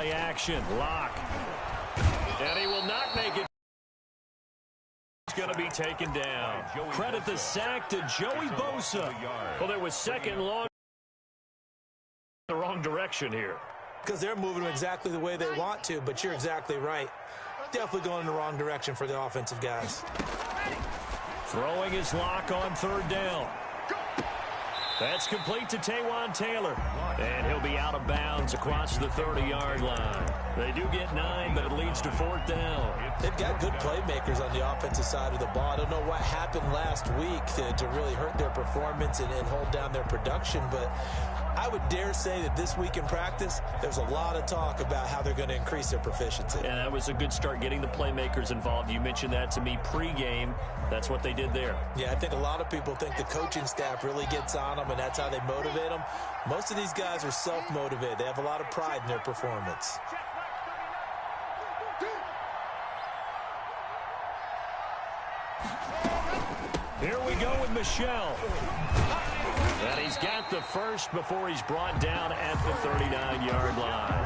play action. Lock. And he will not make it. It's going to be taken down. Credit the sack to Joey Bosa. Well, there was second long. The wrong direction here. Because they're moving them exactly the way they want to, but you're exactly right. Definitely going in the wrong direction for the offensive guys. Throwing his lock on third down. That's complete to Taywan Taylor. And he'll be out of bounds across the 30-yard line. They do get 9, but it leads to fourth down. They've got good playmakers on the offensive side of the ball. I don't know what happened last week to really hurt their performance and hold down their production, but I would dare say that this week in practice, there's a lot of talk about how they're going to increase their proficiency. And that was a good start getting the playmakers involved. You mentioned that to me pregame. That's what they did there. Yeah, I think a lot of people think the coaching staff really gets on them, and that's how they motivate them. Most of these guys are self-motivated. They have a lot of pride in their performance. Here we go with Michelle. And he's got the first before he's brought down at the 39-yard line.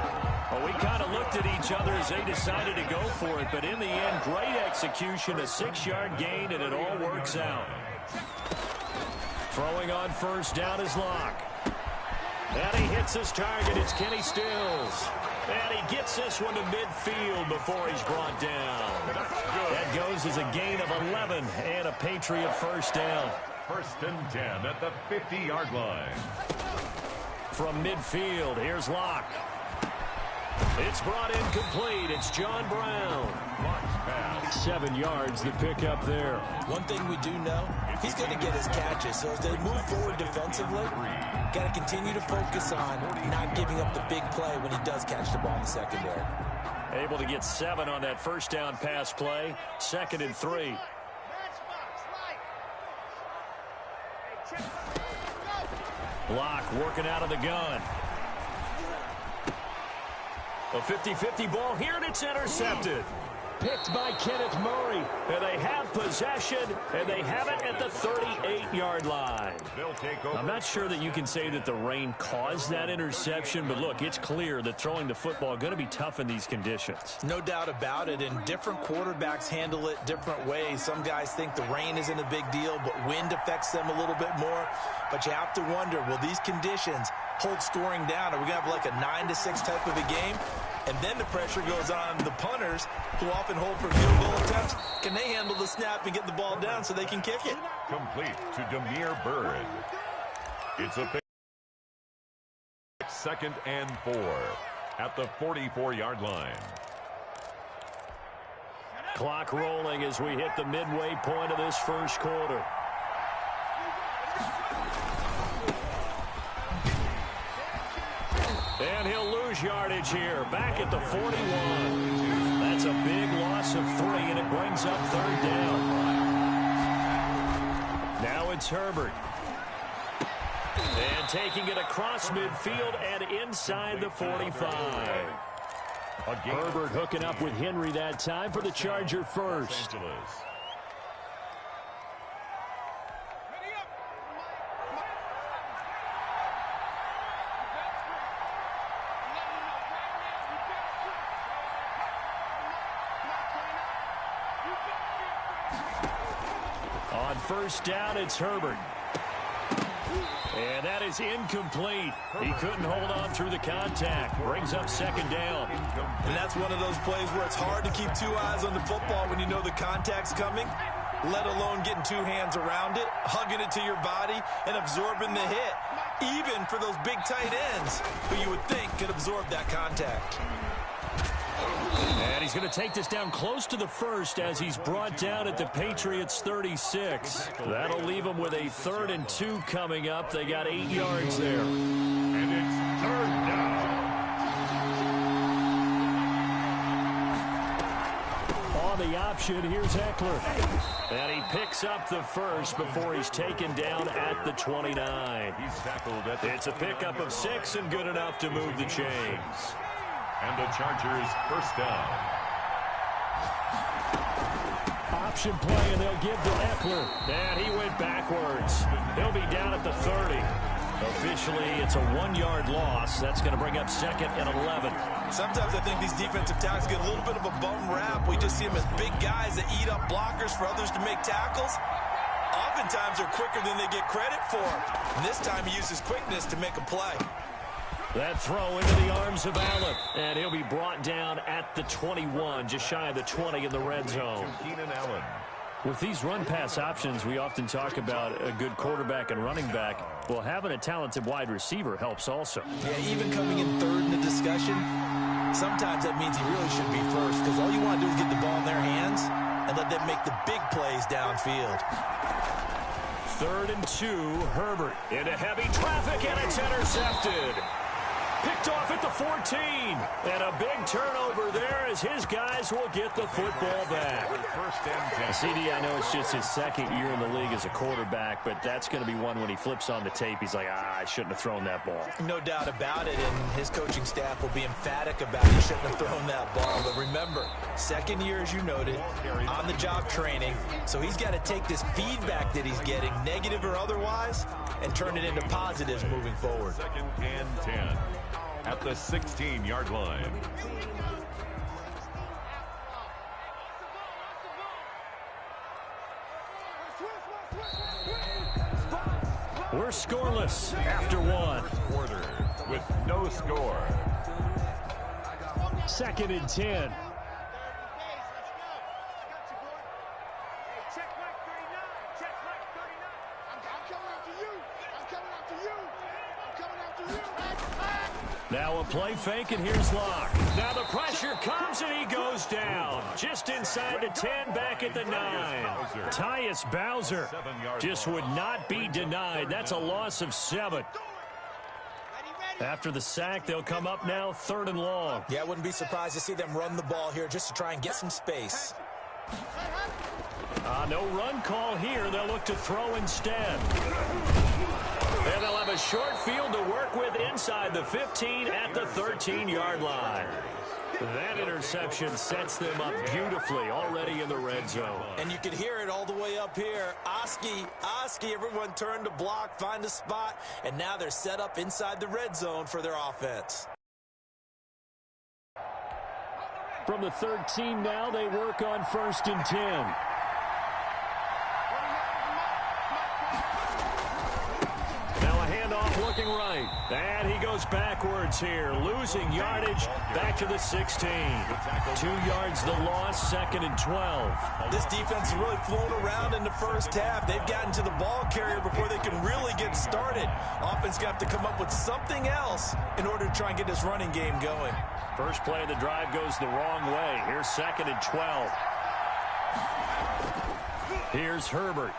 Well, we kind of looked at each other as they decided to go for it, but in the end, great execution, a 6-yard gain, and it all works out. Throwing on first down is Locke. And he hits his target. It's Kenny Stills. And he gets this one to midfield before he's brought down. That goes as a gain of 11 and a Patriot first down. 1st and 10 at the 50-yard line. From midfield, here's Locke. It's brought in complete. It's John Brown. 7 yards, the pickup there. One thing we do know, he's going to get his catches. So as they move forward defensively, got to continue to focus on not giving up the big play when he does catch the ball in the secondary. Able to get 7 on that first down pass play. 2nd and 3. Locke working out of the gun. A 50-50 ball here, and it's intercepted. Picked by Kenneth Murray. And they have possession, and they have it at the 38-yard line. I'm not sure that you can say that the rain caused that interception, but look, it's clear that throwing the football is going to be tough in these conditions. No doubt about it, and different quarterbacks handle it different ways. Some guys think the rain isn't a big deal, but wind affects them a little bit more. But you have to wonder, will these conditions hold scoring down? Are we going to have like a 9-6 type of a game? And then the pressure goes on the punters, who often hold for field goal attempts. Can they handle the snap and get the ball down so they can kick it? Complete to Demir Bird. It's a 2nd and 4 at the 44-yard line. Clock rolling as we hit the midway point of this first quarter. And he'll lose yardage here. Back at the 41. That's a big loss of 3, and it brings up 3rd down. Now it's Herbert. And taking it across midfield and inside the 45. Herbert hooking up with Henry that time for the Charger first. On first down, it's Herbert. And that is incomplete. He couldn't hold on through the contact. Brings up 2nd down. And that's one of those plays where it's hard to keep 2 eyes on the football when you know the contact's coming, let alone getting 2 hands around it, hugging it to your body, and absorbing the hit. Even for those big tight ends who you would think could absorb that contact. And he's going to take this down close to the 1st as he's brought down at the Patriots 36. That'll leave him with a 3rd and 2 coming up. They got 8 yards there. And it's 3rd down. On the option, here's Eckler. And he picks up the first before he's taken down at the 29. He's tackled at the It's a pickup of 6 and good enough to move the chains. And the Chargers first down. Option play, and they'll give to Eckler. And he went backwards. He'll be down at the 30. Officially, it's a 1-yard loss. That's going to bring up 2nd and 11. Sometimes I think these defensive tackles get a little bit of a bum rap. We just see them as big guys that eat up blockers for others to make tackles. Oftentimes, they're quicker than they get credit for. And this time, he uses quickness to make a play. That throw into the arms of Allen. And he'll be brought down at the 21, just shy of the 20 in the red zone. With these run-pass options, we often talk about a good quarterback and running back. Well, having a talented wide receiver helps also. Yeah, even coming in third in the discussion, sometimes that means he really should be first, because all you want to do is get the ball in their hands and let them make the big plays downfield. 3rd and 2, Herbert into heavy traffic, and it's intercepted. Picked off at the 14. And a big turnover there as his guys will get the football back. CD, I know it's just his 2nd year in the league as a quarterback, but that's going to be one when he flips on the tape. He's like, I shouldn't have thrown that ball. No doubt about it, and his coaching staff will be emphatic about he shouldn't have thrown that ball. But remember, 2nd year, as you noted, on-the-job training. So he's got to take this feedback that he's getting, negative or otherwise, and turn it into positives moving forward. 2nd and 10 at the 16-yard line. We're scoreless after 1. Quarter with no score. 2nd and 10. Now a play fake, and here's Locke. Now the pressure comes, and he goes down. Just inside the 10, back at the 9. Tyus Bowser just would not be denied. That's a loss of 7. After the sack, they'll come up now 3rd and long. Yeah, I wouldn't be surprised to see them run the ball here just to try and get some space. No run call here. They'll look to throw instead. And they'll have a short field to work with inside the 15 at the 13-yard line. That interception sets them up beautifully already in the red zone. And you can hear it all the way up here. Oski, everyone turned to block, find a spot, and now they're set up inside the red zone for their offense. From the 13 now, they work on 1st and 10. Looking right, and he goes backwards here, losing yardage back to the 16. 2 yards the loss, 2nd and 12. This defense has really flown around in the first half. They've gotten to the ball carrier before they can really get started. Offense got to come up with something else in order to try and get this running game going. First play of the drive goes the wrong way. Here's 2nd and 12. Here's Herbert.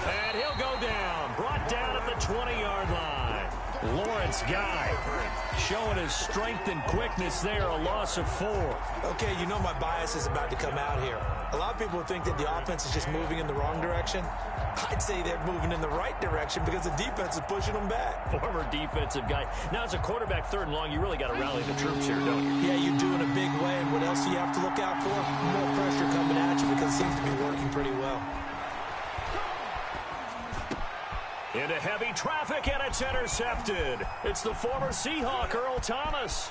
And he'll go down. Brought down at the 20-yard line. Lawrence Guy showing his strength and quickness there. A loss of 4. Okay, you know my bias is about to come out here. A lot of people think that the offense is just moving in the wrong direction. I'd say they're moving in the right direction because the defense is pushing them back. Former defensive guy. Now, as a quarterback 3rd and long, you really got to rally the troops here, don't you? Yeah, you do in a big way. And what else do you have to look out for? More pressure coming at you because it seems to be working pretty well. Into heavy traffic, and it's intercepted. It's the former Seahawk, Earl Thomas.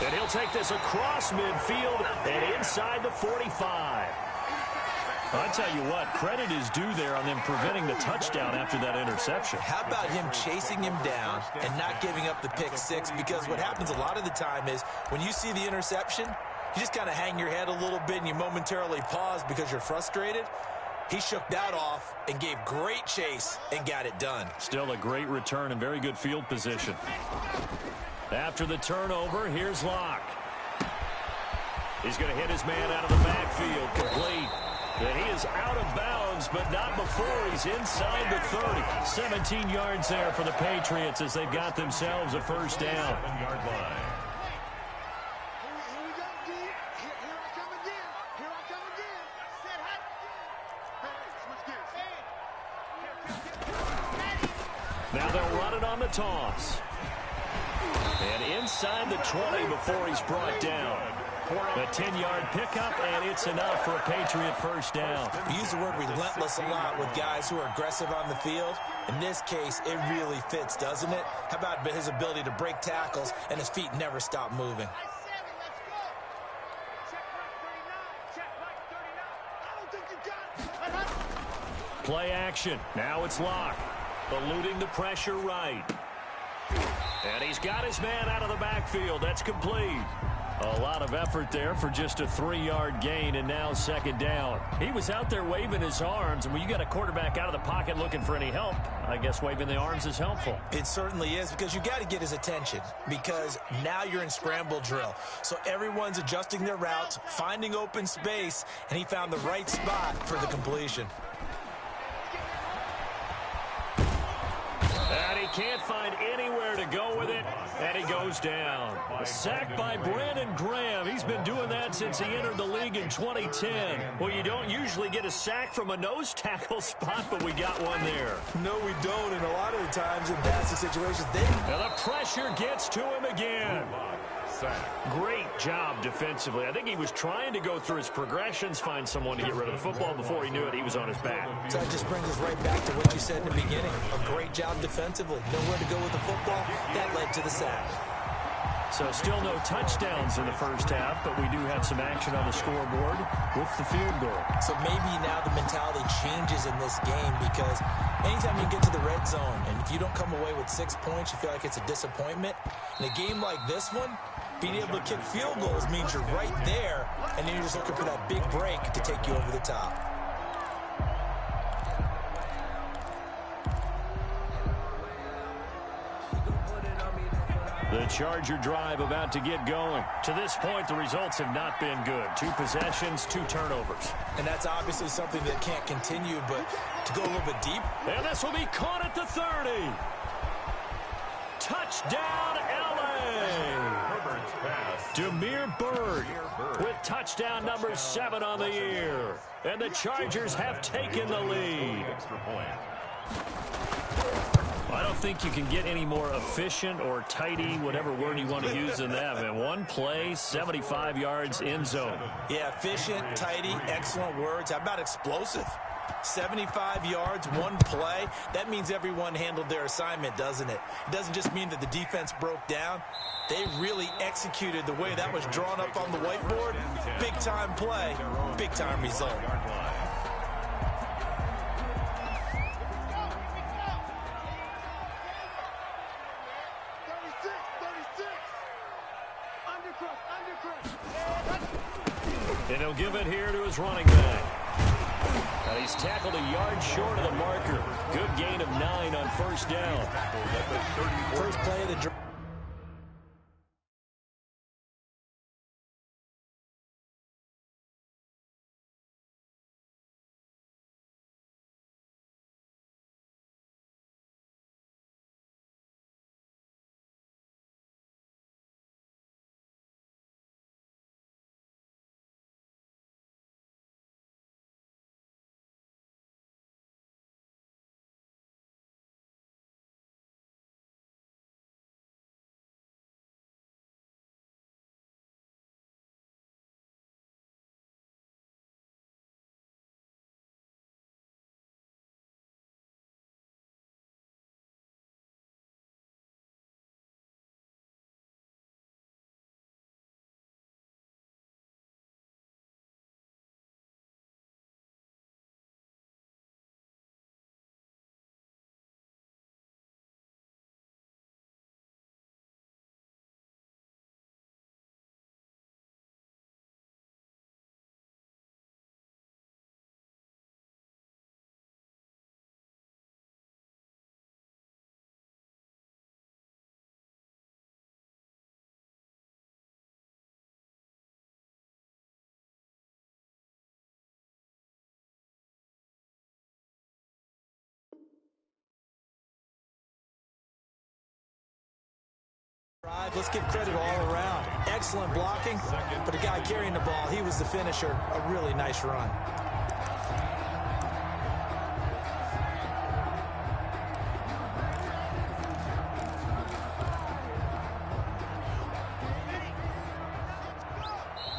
And he'll take this across midfield and inside the 45. I tell you what, credit is due there on them preventing the touchdown after that interception. How about him chasing him down and not giving up the pick 6? Because what happens a lot of the time is when you see the interception, you just kind of hang your head a little bit and you momentarily pause because you're frustrated. He shook that off and gave great chase and got it done. Still a great return and very good field position. After the turnover, here's Locke. He's going to hit his man out of the backfield, complete. And he is out of bounds, but not before he's inside the 30. 17 yards there for the Patriots as they've got themselves a first down. 7-yard line. Now they'll run it on the toss. And inside the 20 before he's brought down. A 10-yard pickup, and it's enough for a Patriot first down. We use the word relentless a lot with guys who are aggressive on the field. In this case, it really fits, doesn't it? How about his ability to break tackles and his feet never stop moving? Play action. Now it's Locke. Eluding the pressure right. And he's got his man out of the backfield. That's complete. A lot of effort there for just a 3-yard gain, and now second down. He was out there waving his arms, and when you got a quarterback out of the pocket looking for any help, I guess waving the arms is helpful. It certainly is, because you got to get his attention, because now you're in scramble drill. So everyone's adjusting their routes, finding open space, and he found the right spot for the completion. And he can't find anywhere to go with it, and he goes down. A sack by Brandon Graham. He's been doing that since he entered the league in 2010. Well, you don't usually get a sack from a nose tackle spot, but we got one there. No, we don't, and a lot of the times in passing situations, and the pressure gets to him again. Great job defensively. I think he was trying to go through his progressions, find someone to get rid of the football. Before he knew it, he was on his back. So that just brings us right back to what you said in the beginning. A great job defensively. Nowhere to go with the football. That led to the sack. So still no touchdowns in the first half, but we do have some action on the scoreboard with the field goal. So maybe now the mentality changes in this game, because anytime you get to the red zone and if you don't come away with 6 points, you feel like it's a disappointment. In a game like this one, being able to kick field goals means you're right there, and then you're just looking for that big break to take you over the top. The Charger drive about to get going. To this point, the results have not been good. 2 possessions, 2 turnovers. And that's obviously something that can't continue, but to go a little bit deep. And this will be caught at the 30. Touchdown, L.A. Damiere Byrd with touchdown number 7 on the year. And the Chargers have taken the lead. I don't think you can get any more efficient or tidy, whatever word you want to use in that. Man, one play, 75 yards, end zone. Yeah, efficient, tidy, excellent words. How about explosive? 75 yards, one play. That means everyone handled their assignment, doesn't it? It doesn't just mean that the defense broke down. They really executed the way that was drawn up on the whiteboard. Big-time play, big-time result. And he'll give it here to his running back. Now he's tackled a yard short of the marker. Good gain of 9 on first down. First play of the drive. Let's give credit all around. Excellent blocking, but the guy carrying the ball, he was the finisher. A really nice run.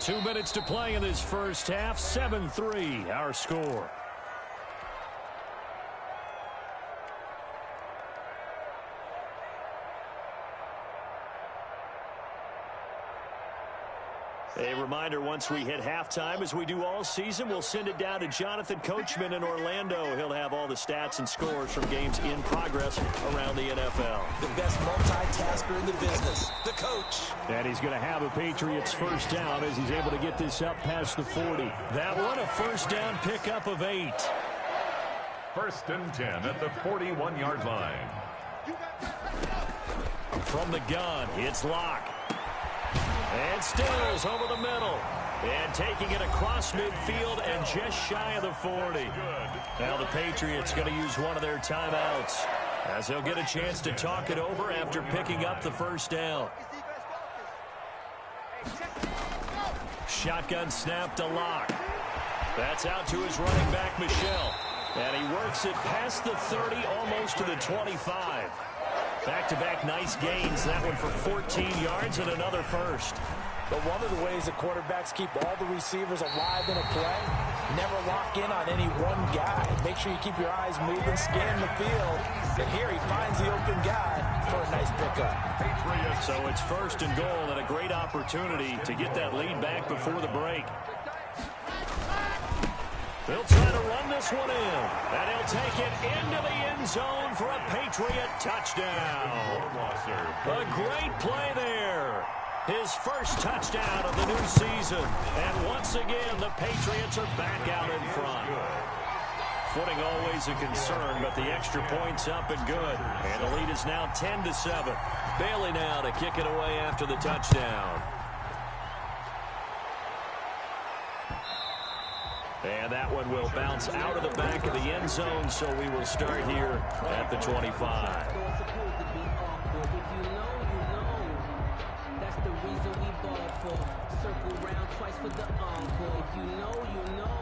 2 minutes to play in this first half. 7-3 our score. A reminder, once we hit halftime, as we do all season, we'll send it down to Jonathan Coachman in Orlando. He'll have all the stats and scores from games in progress around the NFL. The best multitasker in the business, the coach. And he's going to have a Patriots first down as he's able to get this up past the 40. That one, a first down pickup of 8. 1st and 10 at the 41-yard line. From the gun, it's Locke. And Stills over the middle. And taking it across midfield and just shy of the 40. Now the Patriots going to use one of their timeouts as they'll get a chance to talk it over after picking up the first down. Shotgun snap to Locke. That's out to his running back, Michel. And he works it past the 30, almost to the 25. Back-to-back nice gains. That one for 14 yards and another first. But one of the ways the quarterbacks keep all the receivers alive in a play, never lock in on any one guy. Make sure you keep your eyes moving, scan the field. And here he finds the open guy for a nice pickup. So it's 1st and goal and a great opportunity to get that lead back before the break. They'll try to run this one in, and he'll take it into the end zone for a Patriot touchdown. A great play there. His first touchdown of the new season. And once again, the Patriots are back out in front. Footing always a concern, but the extra point's up and good. And the lead is now 10-7. Bailey now to kick it away after the touchdown. And that one will bounce out of the back of the end zone, so we will start here at the 25. That's the reason we ball for. Circle round twice for the encore. If you know, you know.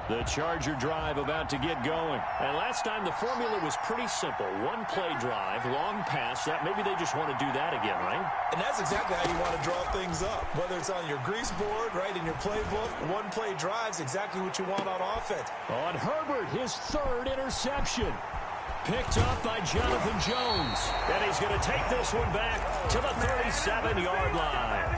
The Charger drive about to get going. And last time the formula was pretty simple. One play drive, long pass. That maybe they just want to do that again, right? And that's exactly how you want to draw things up. Whether it's on your grease board, right, in your playbook, one play drive's exactly what you want on offense. On Herbert, his 3rd interception. Picked up by Jonathan Jones. And he's going to take this one back to the 37-yard line.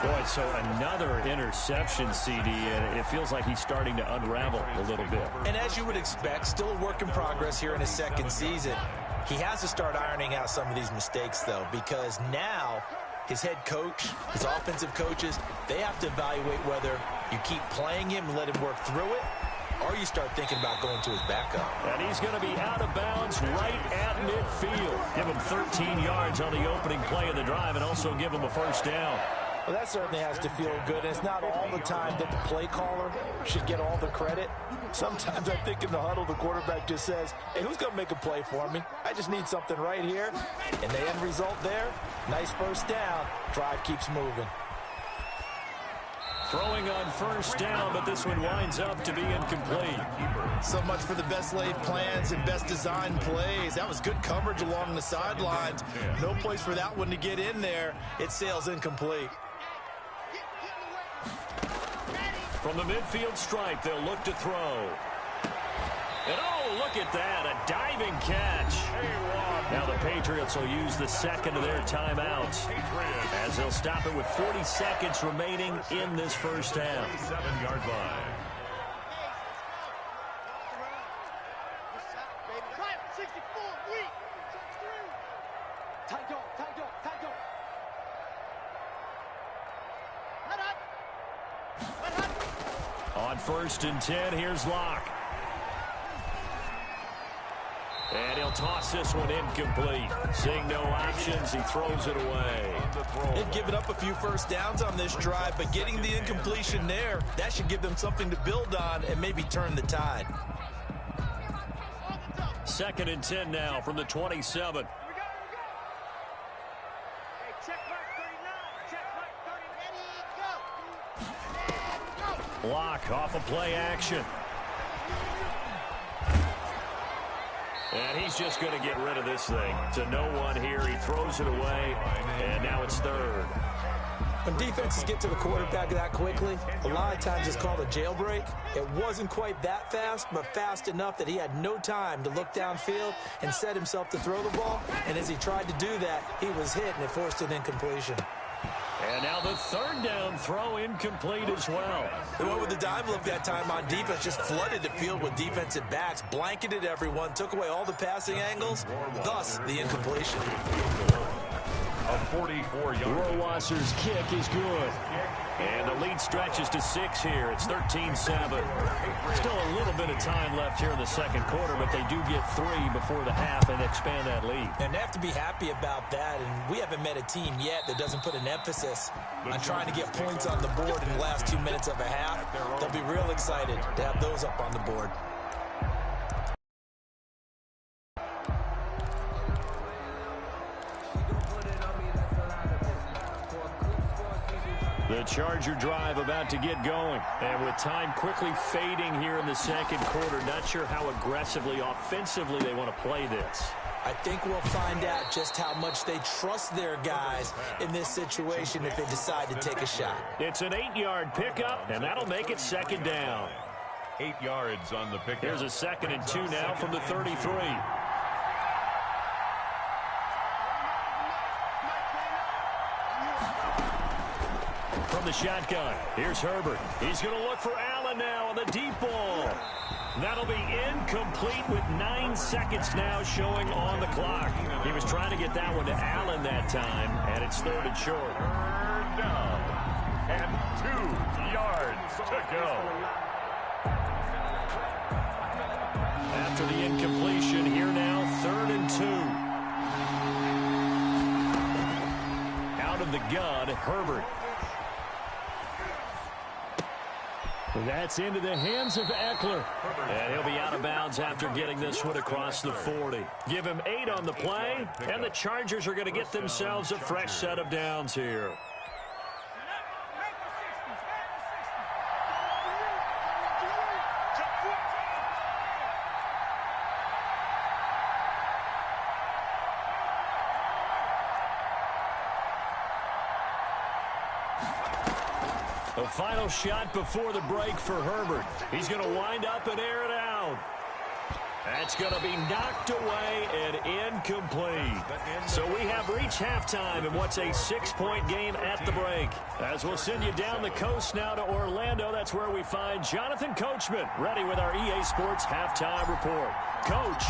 Boy, so another interception, CD, and it feels like he's starting to unravel a little bit. And as you would expect, still a work in progress here in his 2nd season. He has to start ironing out some of these mistakes, though, because now his head coach, his offensive coaches, they have to evaluate whether you keep playing him and let him work through it, or you start thinking about going to his backup. And he's going to be out of bounds right at midfield. Give him 13 yards on the opening play of the drive and also give him a first down. Well, that certainly has to feel good. And it's not all the time that the play caller should get all the credit. Sometimes I think in the huddle, the quarterback just says, hey, who's going to make a play for me? I just need something right here. And the end result there, nice first down. Drive keeps moving. Throwing on first down, but this one winds up to be incomplete. So much for the best laid plans and best designed plays. That was good coverage along the sidelines. No place for that one to get in there. It sails incomplete. From the midfield stripe, they'll look to throw. And oh, look at that, a diving catch. Now the Patriots will use the 2nd of their timeouts as they'll stop it with 40 seconds remaining in this first half. 7-yard line. On 1st and 10, here's Locke. And he'll toss this one incomplete. Seeing no options, he throws it away. They've given up a few first downs on this drive, but getting the incompletion there, that should give them something to build on and maybe turn the tide. 2nd and 10 now from the 27. Locke off a play action. And he's just going to get rid of this thing. To no one here. He throws it away, and now it's third. When defenses get to the quarterback that quickly, a lot of times it's called a jailbreak. It wasn't quite that fast, but fast enough that he had no time to look downfield and set himself to throw the ball. And as he tried to do that, he was hit, and it forced an incompletion. And now the third down throw incomplete as well. The one with the dive look that time on defense just flooded the field with defensive backs, blanketed everyone, took away all the passing angles, thus the incompletion. A 44-yard. Rohrwasser's kick is good. And the lead stretches to 6 here. It's 13-7. Still a little bit of time left here in the second quarter, but they do get 3 before the half and expand that lead. And they have to be happy about that. And we haven't met a team yet that doesn't put an emphasis on trying to get points on the board in the last 2 minutes of a half. They'll be real excited to have those up on the board. The Charger drive about to get going. And with time quickly fading here in the second quarter, not sure how aggressively, offensively they want to play this. I think we'll find out just how much they trust their guys in this situation if they decide to take a shot. It's an 8-yard pickup, and that'll make it second down. 8 yards on the pickup. Here's a 2nd and 2 now from the 33. From the shotgun, here's Herbert. He's going to look for Allen now on the deep ball. That'll be incomplete with 9 seconds now showing on the clock. He was trying to get that one to Allen that time, and it's 3rd and short. Third down and 2 yards to go. After the incompletion, here now, 3rd and 2. Out of the gun, Herbert. That's into the hands of Eckler. And he'll be out of bounds after getting this one across the 40. Give him 8 on the play, and the Chargers are going to get themselves a fresh set of downs here. The final shot before the break for Herbert. He's going to wind up and air it out. That's going to be knocked away and incomplete. So we have reached halftime in what's a 6-point game at the break. As we'll send you down the coast now to Orlando, that's where we find Jonathan Coachman ready with our EA Sports halftime report. Coach,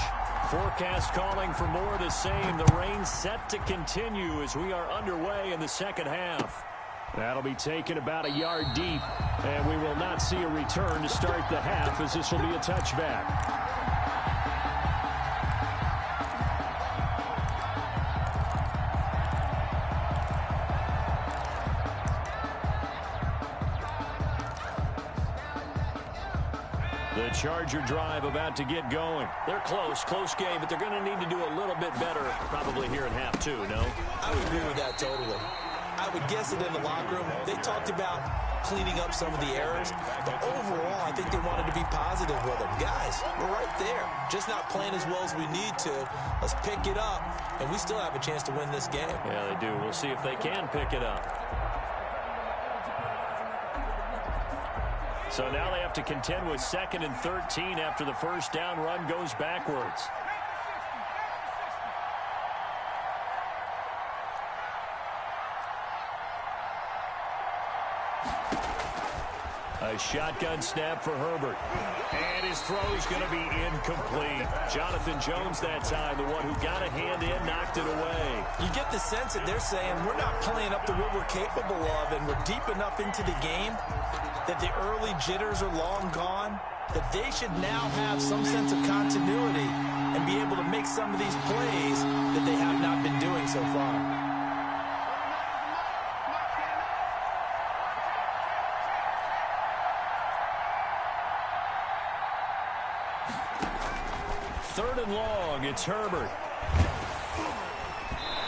forecast calling for more of the same. The rain set to continue as we are underway in the second half. That'll be taken about a yard deep, and we will not see a return to start the half as this will be a touchback. The Charger drive about to get going. They're close game, but they're going to need to do a little bit better probably here in half 2, no? I would agree with that totally. I would guess it in the locker room. They talked about cleaning up some of the errors, but overall, I think they wanted to be positive with them. Guys, we're right there. Just not playing as well as we need to. Let's pick it up, and we still have a chance to win this game. Yeah, they do. We'll see if they can pick it up. So now they have to contend with 2nd and 13 after the first down run goes backwards. A shotgun snap for Herbert. And his throw is going to be incomplete. Jonathan Jones that time, the one who got a hand in, knocked it away. You get the sense that they're saying we're not playing up to what we're capable of, and we're deep enough into the game that the early jitters are long gone, that they should now have some sense of continuity and be able to make some of these plays that they have not been doing so far. Third and long, it's Herbert.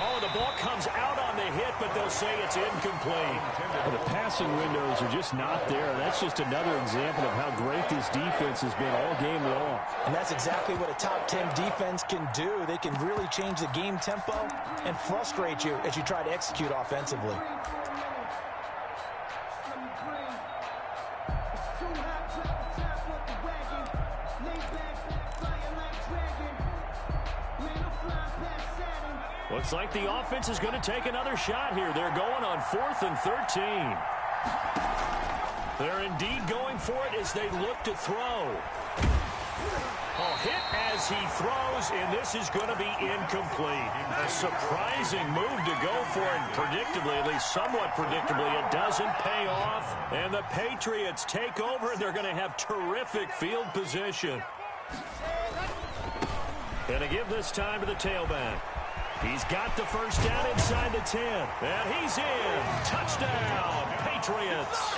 Oh, the ball comes out on the hit, but they'll say it's incomplete. Well, the passing windows are just not there. That's just another example of how great this defense has been all game long. And that's exactly what a top 10 defense can do. They can really change the game tempo and frustrate you as you try to execute offensively. Looks like the offense is going to take another shot here. They're going on 4th and 13. They're indeed going for it as they look to throw. Oh, hit as he throws, and this is going to be incomplete. A surprising move to go for it. Predictably, at least somewhat predictably, it doesn't pay off. And the Patriots take over, and they're going to have terrific field position. Going to give this time to the tailback. He's got the first down inside the 10. And he's in. Touchdown, Patriots.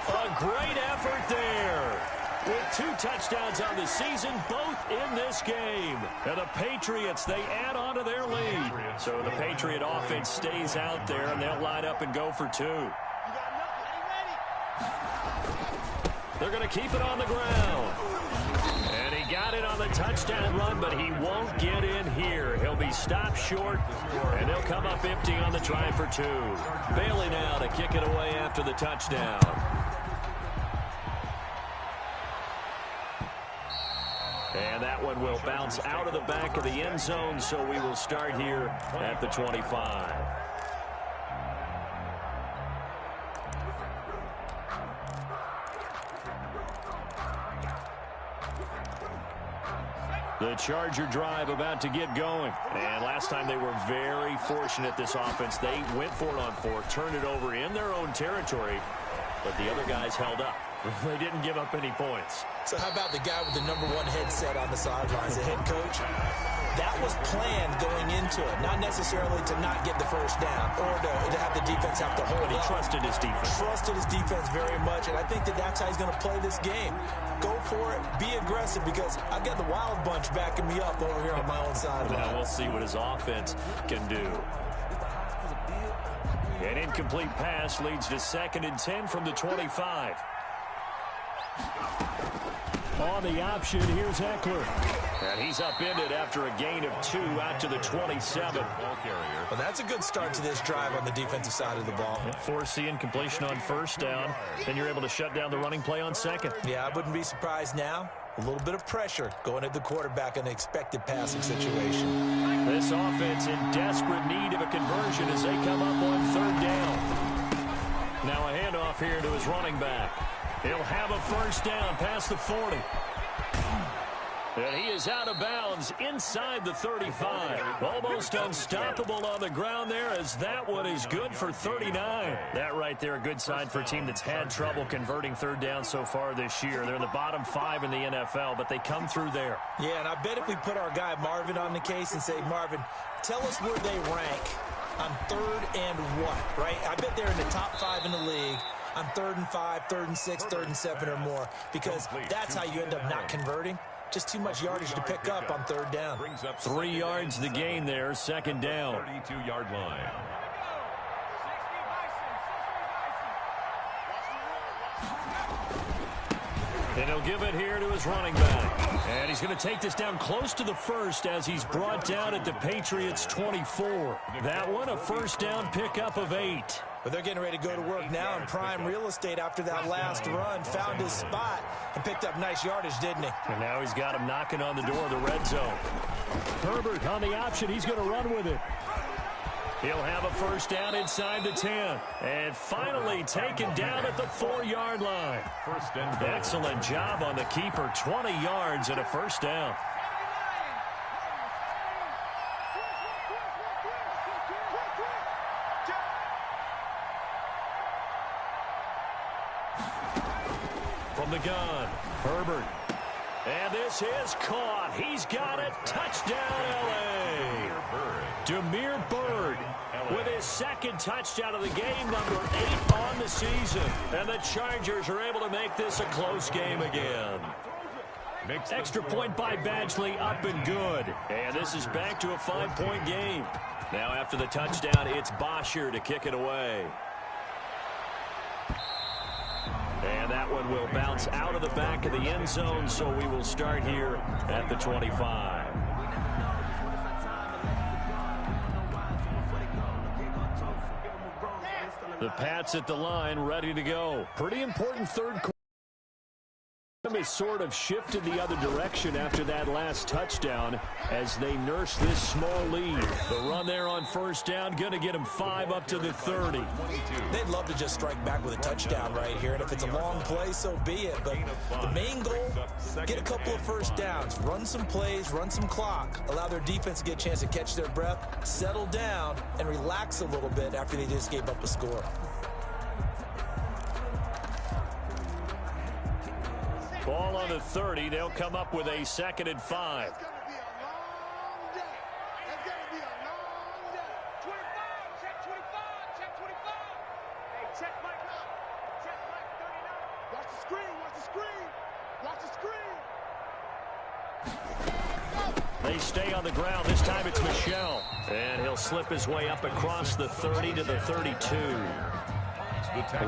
A great effort there. With 2 touchdowns on the season, both in this game. And the Patriots, they add on to their lead. So the Patriot offense stays out there, and they'll line up and go for 2. They're going to keep it on the ground. And he got it on the touchdown run, but he won't get in here. He'll be stopped short, and they'll come up empty on the try for 2. Bailey now to kick it away after the touchdown. And that one will bounce out of the back of the end zone, so we will start here at the 25. The Charger drive about to get going. And last time they were very fortunate, this offense. They went for it on 4, turned it over in their own territory, but the other guys held up. They didn't give up any points. So how about the guy with the #1 headset on the sidelines, the head coach? That was planned going into it, not necessarily to not get the first down or to have the defense have to hold But he up. trusted his defense. Trusted his defense very much, and I think that's how he's going to play this game. Go for it, be aggressive, because I've got the Wild Bunch backing me up over here on my own sideline. Now we'll see what his offense can do. An incomplete pass leads to 2nd and 10 from the 25. On the option, here's Eckler. And he's upended after a gain of 2 out to the 27. Well, that's a good start to this drive on the defensive side of the ball. Forcing completion on 1st down. Then you're able to shut down the running play on 2nd. Yeah, I wouldn't be surprised now. A little bit of pressure going at the quarterback in an expected passing situation. This offense in desperate need of a conversion as they come up on 3rd down. Now a handoff here to his running back. He'll have a first down past the 40. And he is out of bounds inside the 35. Almost unstoppable on the ground there, as that one is good for 39. That right there, a good sign for a team that's had trouble converting 3rd down so far this year. They're in the bottom 5 in the NFL, but they come through there. Yeah, and I bet if we put our guy Marvin on the case and say, Marvin, tell us where they rank on 3rd and what, right? I bet they're in the top 5 in the league on 3rd and 5, 3rd and 6, 3rd and 7 or more, because that's how you end up not converting. Just too much yardage to pick up on 3rd down. 3 yards the gain there, 2nd down. 32-yard line. And he'll give it here to his running back. And he's going to take this down close to the 1st as he's brought down at the Patriots' 24. That one, a first down pickup of 8. But they're getting ready to go to work now in prime real estate after that last run. Found his spot and picked up nice yardage, didn't he? And now he's got him knocking on the door of the red zone. Herbert on the option. He's going to run with it. He'll have a first down inside the 10. And finally taken down at the 4-yard line. Excellent job on the keeper. 20 yards and a first down. From the gun, Herbert. And this is caught. He's got it. Touchdown, L.A. Damiere Byrd with his 2nd touchdown of the game, number 8 on the season. And the Chargers are able to make this a close game again. Extra point by Badgley, up and good. And this is back to a 5-point game. Now after the touchdown, it's Bosher to kick it away. And that one will bounce out of the back of the end zone, so we will start here at the 25. The Pats at the line, ready to go. Pretty important third quarter. Has sort of shifted the other direction after that last touchdown as they nurse this small lead. The run there on first down, going to get them 5 up to the 30. They'd love to just strike back with a touchdown right here, and if it's a long play, so be it. But the main goal, get a couple of first downs, run some plays, run some clock, allow their defense to get a chance to catch their breath, settle down, and relax a little bit after they just gave up a score. Ball on the 30. They'll come up with a 2nd and 5. They stay on the ground. This time it's Michel. And he'll slip his way up across the 30 to the 32.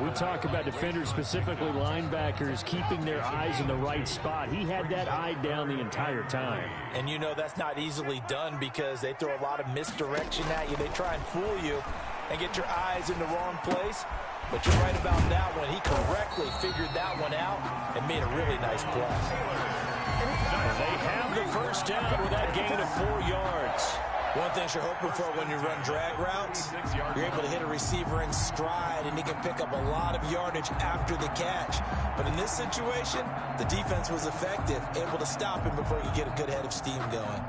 We talk about defenders, specifically linebackers, keeping their eyes in the right spot. He had that eye down the entire time. And you know that's not easily done because they throw a lot of misdirection at you. They try and fool you and get your eyes in the wrong place. But you're right about that one. He correctly figured that one out and made a really nice play. They have the first down with that gain of 4 yards. One thing you're hoping for when you run drag routes, you're able to hit a receiver in stride, and he can pick up a lot of yardage after the catch. But in this situation, the defense was effective, able to stop him before he could get a good head of steam going.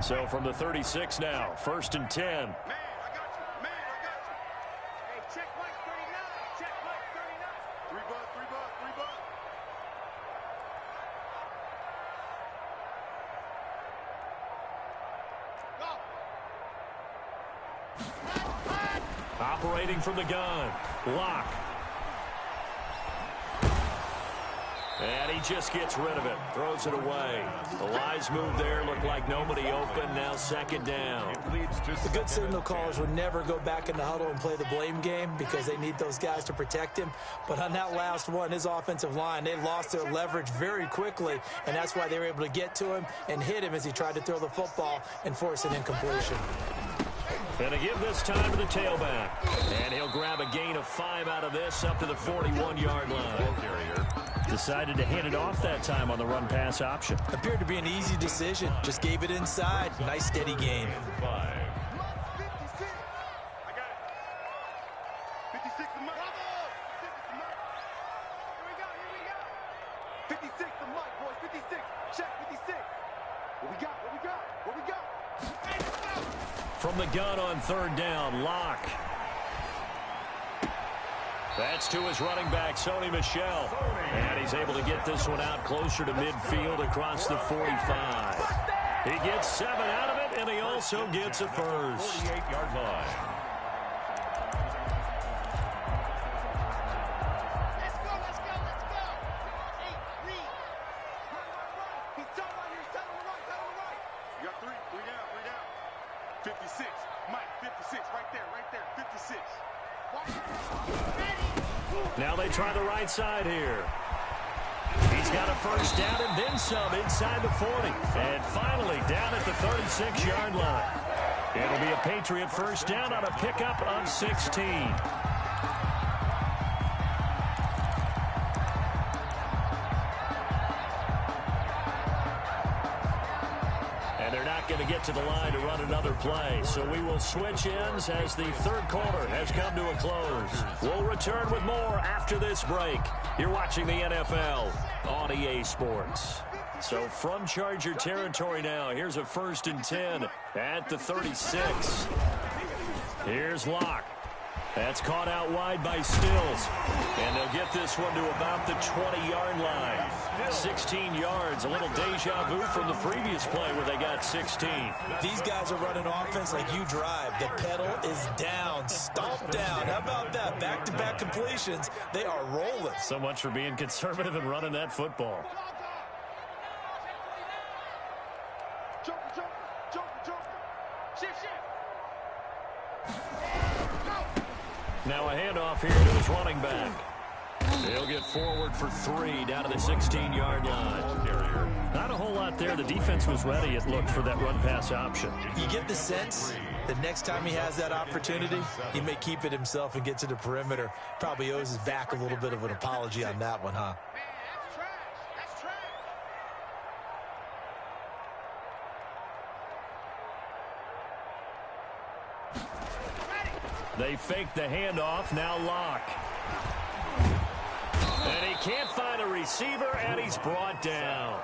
So from the 36 now, 1st and 10. Operating from the gun, Locke. And he just gets rid of it, throws it away. The Lions move there, look like nobody open, now 2nd down. The good signal callers would never go back in the huddle and play the blame game because they need those guys to protect him. But on that last one, his offensive line, they lost their leverage very quickly, and that's why they were able to get to him and hit him as he tried to throw the football and force an incompletion. And to give this time to the tailback. And he'll grab a gain of 5 out of this up to the 41-yard line. Decided to hand it off that time on the run-pass option. Appeared to be an easy decision. Just gave it inside. Nice, steady game. 56, the mic, boys. 56. Check 56. What we got? What we got? What we got? From the gun on 3rd down, Locke. That's to his running back, Sony Michel. And he's able to get this one out closer to midfield across the 45. He gets 7 out of it, and he also gets a first. 48-yard line. Now they try the right side here. He's got a first down and then some inside the 40. And finally down at the 36-yard line. It'll be a Patriot first down on a pickup of 16. Going to get to the line to run another play. So we will switch ends as the 3rd quarter has come to a close. We'll return with more after this break. You're watching the NFL on EA Sports. So from Charger territory now, here's a 1st and 10 at the 36. Here's Locke. That's caught out wide by Stills. And they'll get this one to about the 20-yard line. 16 yards, a little deja vu from the previous play where they got 16. These guys are running offense like you drive. The pedal is down, stomp down. How about that? Back-to-back completions. They are rolling. So much for being conservative and running that football. Now a handoff here to his running back. He'll get forward for 3 down to the 16-yard line. Not a whole lot there. The defense was ready, it looked, for that run-pass option. You get the sense that next time he has that opportunity, he may keep it himself and get to the perimeter. Probably owes his back a little bit of an apology on that one, huh? They fake the handoff, now Locke. And he can't find a receiver, and he's brought down.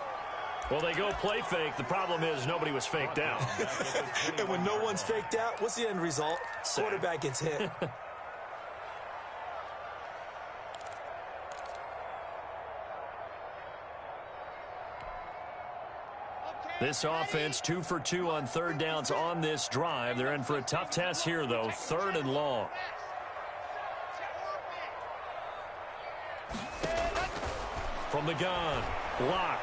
Well, they go play fake. The problem is nobody was faked out. And when no one's faked out, what's the end result? Quarterback gets hit. This offense 2 for 2 on third downs on this drive. They're in for a tough test here, though. 3rd and long. From the gun, Locke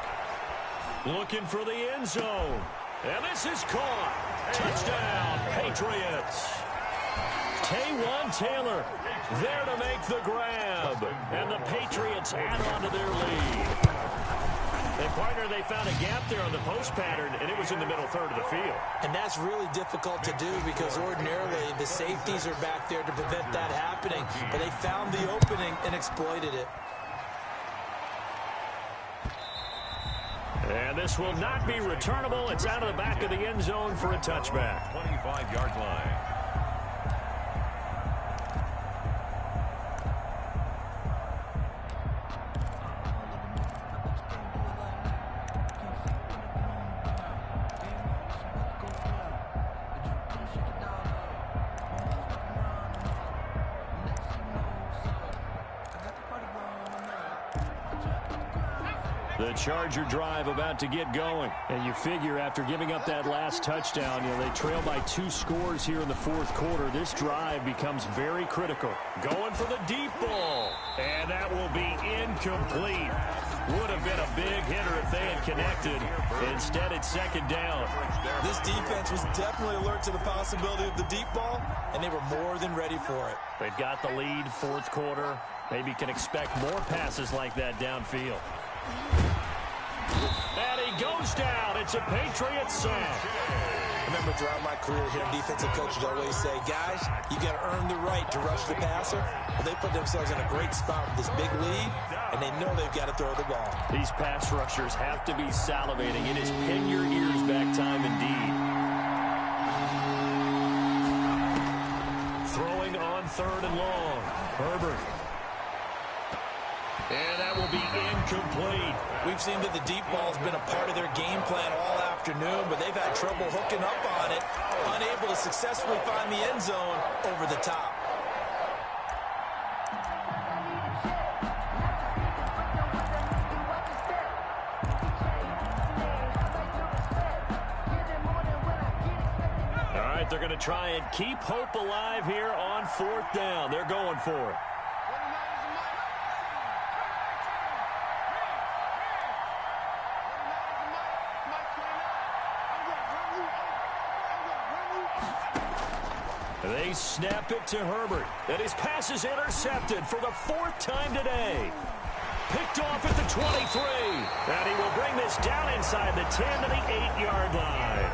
looking for the end zone. And this is caught. Touchdown, Patriots. Taywan Taylor there to make the grab. And the Patriots add on to their lead. And, partner, they found a gap there on the post pattern, and it was in the middle third of the field. And that's really difficult to do because ordinarily the safeties are back there to prevent that happening. But they found the opening and exploited it. And this will not be returnable. It's out of the back of the end zone for a touchback. 25-yard line. The Charger drive about to get going. And you figure after giving up that last touchdown, they trail by 2 scores here in the 4th quarter. This drive becomes very critical. Going for the deep ball. And that will be incomplete. Would have been a big hitter if they had connected. Instead, it's 2nd down. This defense was definitely alert to the possibility of the deep ball, and they were more than ready for it. They've got the lead, 4th quarter. Maybe can expect more passes like that downfield. And he goes down. It's a Patriots sack. Remember, throughout my career here, defensive coaches always say, guys, you got to earn the right to rush the passer. Well, they put themselves in a great spot with this big lead, and they know they've got to throw the ball. These pass rushers have to be salivating. It is pin your ears back time indeed. Throwing on 3rd and long. Herbert. And that will be incomplete. We've seen that the deep ball has been a part of their game plan all afternoon, but they've had trouble hooking up on it, unable to successfully find the end zone over the top. All right, they're going to try and keep hope alive here on 4th down. They're going for it. They snap it to Herbert, and his pass is intercepted for the 4th time today. Picked off at the 23, and he will bring this down inside the 10 to the 8-yard line.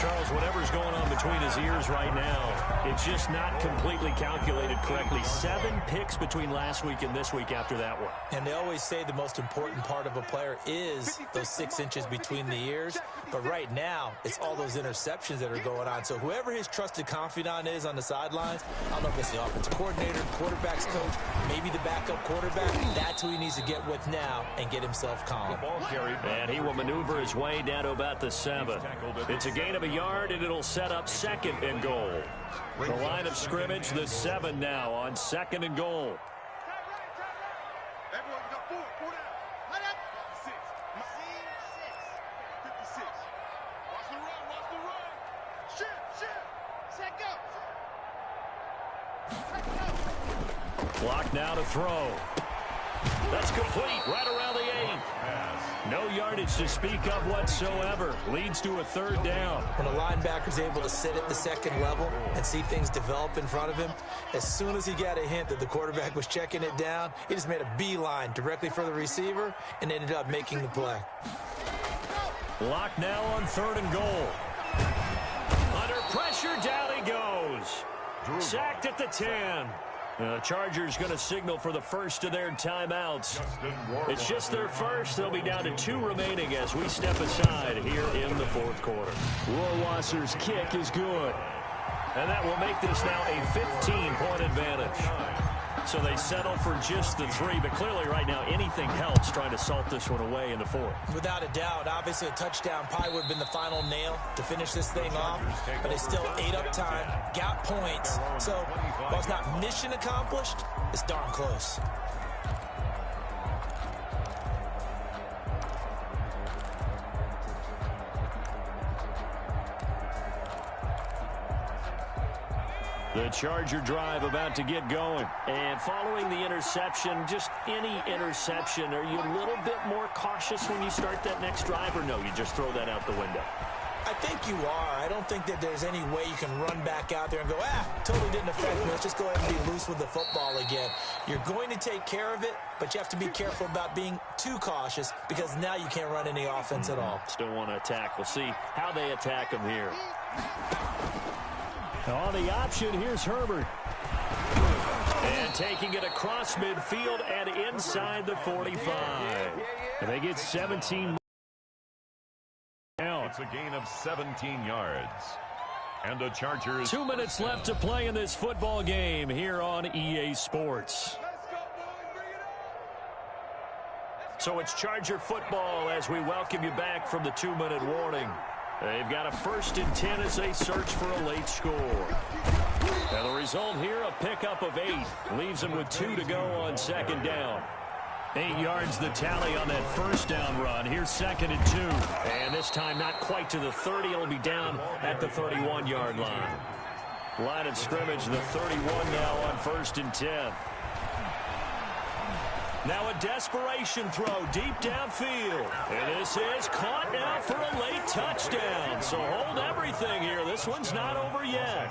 Charles, whatever's going on between his ears right now, it's just not completely calculated correctly. 7 picks between last week and this week after that one. And they always say the most important part of a player is those 6 inches between the ears. But right now, it's all those interceptions that are going on. So whoever his trusted confidant is on the sidelines, I don't know if it's the offensive coordinator, quarterback's coach, maybe the backup quarterback, that's who he needs to get with now and get himself calm. And he will maneuver his way down to about the 7. It's a gain of a yard, and it'll set up 2nd and goal. The line of scrimmage, the 7 now on 2nd and goal. Clock now to throw. That's complete right around the 8. No yards yardage to speak of whatsoever. Leads to a third down. When a linebacker's able to sit at the second level and see things develop in front of him, as soon as he got a hint that the quarterback was checking it down, he just made a beeline directly for the receiver and ended up making the play. Lock now on 3rd and goal. Under pressure, down he goes. Sacked at the 10. The Chargers going to signal for the first of their timeouts. It's just their first. They'll be down to 2 remaining as we step aside here in the 4th quarter. Rohrwasser's kick is good. And that will make this now a 15-point advantage. So they settle for just the 3, but clearly right now anything helps trying to salt this one away in the 4th. Without a doubt, obviously a touchdown probably would have been the final nail to finish this thing off, but they still ate up time, got points, so while it's not mission accomplished, it's darn close. The Charger drive about to get going. And following the interception, just any interception, are you a little bit more cautious when you start that next drive, or no, you just throw that out the window? I think you are. I don't think that there's any way you can run back out there and go, totally didn't affect me. Let's just go ahead and be loose with the football again. You're going to take care of it, but you have to be careful about being too cautious because now you can't run any offense at all. Still want to attack. We'll see how they attack them here. On the option, here's Herbert. And taking it across midfield and inside the 45. And they get 17. It's a gain of 17 yards. And the Chargers. 2 minutes left to play in this football game here on EA Sports. So it's Charger football as we welcome you back from the 2-minute warning. They've got a 1st and 10 as they search for a late score. And the result here, a pickup of 8. Leaves them with 2 to go on 2nd down. 8 yards the tally on that 1st down run. Here's 2nd and 2. And this time not quite to the 30. It'll be down at the 31-yard line. Line of scrimmage, the 31 now on 1st and 10. Now a desperation throw deep downfield. And this is caught now for a late touchdown. So hold everything here. This one's not over yet.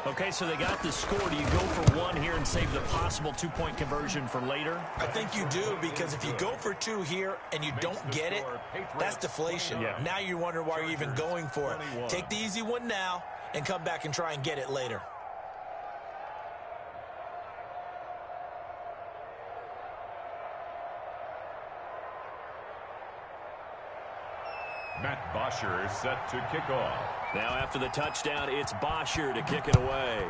Okay, so they got the score. Do you go for 1 here and save the possible 2-point conversion for later? I think you do, because if you go for 2 here and you don't get it, that's deflation. Yeah. Now you wonder why you're even going for it. Take the easy one now and come back and try and get it later. Matt Bosher set to kick off. Now after the touchdown, it's Bosher to kick it away.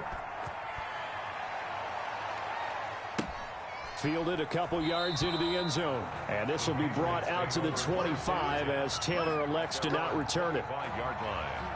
Fielded a couple yards into the end zone. And this will be brought out to the 25 as Taylor elects to not return it. 5-yard line.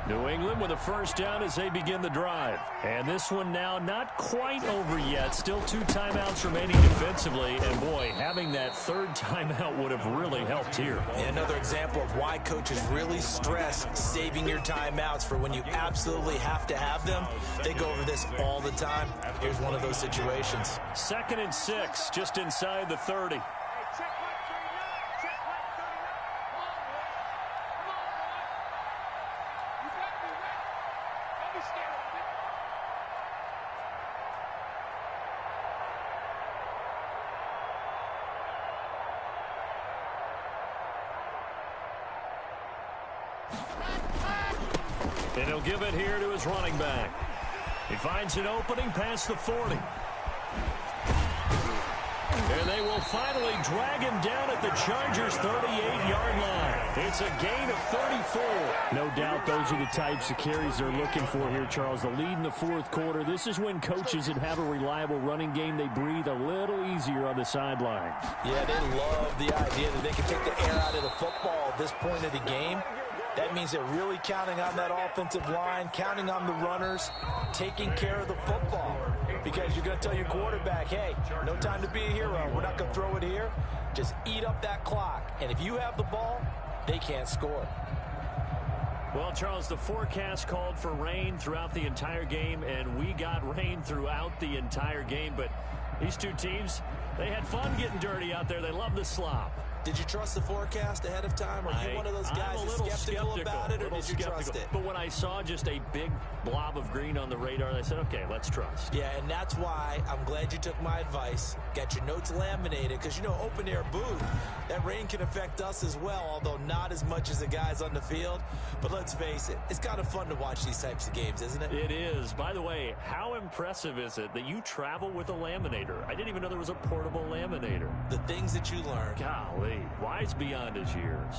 New England with a 1st down as they begin the drive. And this one now not quite over yet. Still 2 timeouts remaining defensively. And, boy, having that 3rd timeout would have really helped here. And another example of why coaches really stress saving your timeouts for when you absolutely have to have them. They go over this all the time. Here's one of those situations. 2nd and 6, just inside the 30. And he'll give it here to his running back. He finds an opening past the 40. And they will finally drag him down at the Chargers' 38-yard line. It's a gain of 34. No doubt those are the types of carries they're looking for here, Charles. The lead in the 4th quarter. This is when coaches that have a reliable running game, they breathe a little easier on the sideline. Yeah, they love the idea that they can take the air out of the football at this point of the game. That means they're really counting on that offensive line, counting on the runners, taking care of the football. Because you're going to tell your quarterback, hey, no time to be a hero. We're not going to throw it here. Just eat up that clock. And if you have the ball, they can't score. Well, Charles, the forecast called for rain throughout the entire game, and we got rain throughout the entire game. But these two teams, they had fun getting dirty out there. They love the slop. Did you trust the forecast ahead of time? Are you one of those guys who's skeptical about it, or did you trust it? But when I saw just a big blob of green on the radar, I said, okay, let's trust. Yeah, and that's why I'm glad you took my advice. Got your notes laminated, because, you know, open-air booth, that rain can affect us as well, although not as much as the guys on the field. But let's face it, it's kind of fun to watch these types of games, isn't it? It is. By the way, how impressive is it that you travel with a laminator? I didn't even know there was a portable laminator. The things that you learn. Golly. Wise beyond his years.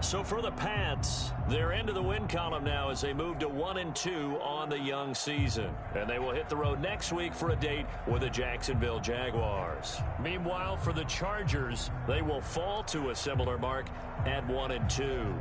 So for the Pats, they're into the win column now as they move to 1-2 on the young season. And they will hit the road next week for a date with the Jacksonville Jaguars. Meanwhile, for the Chargers, they will fall to a similar mark at 1-2.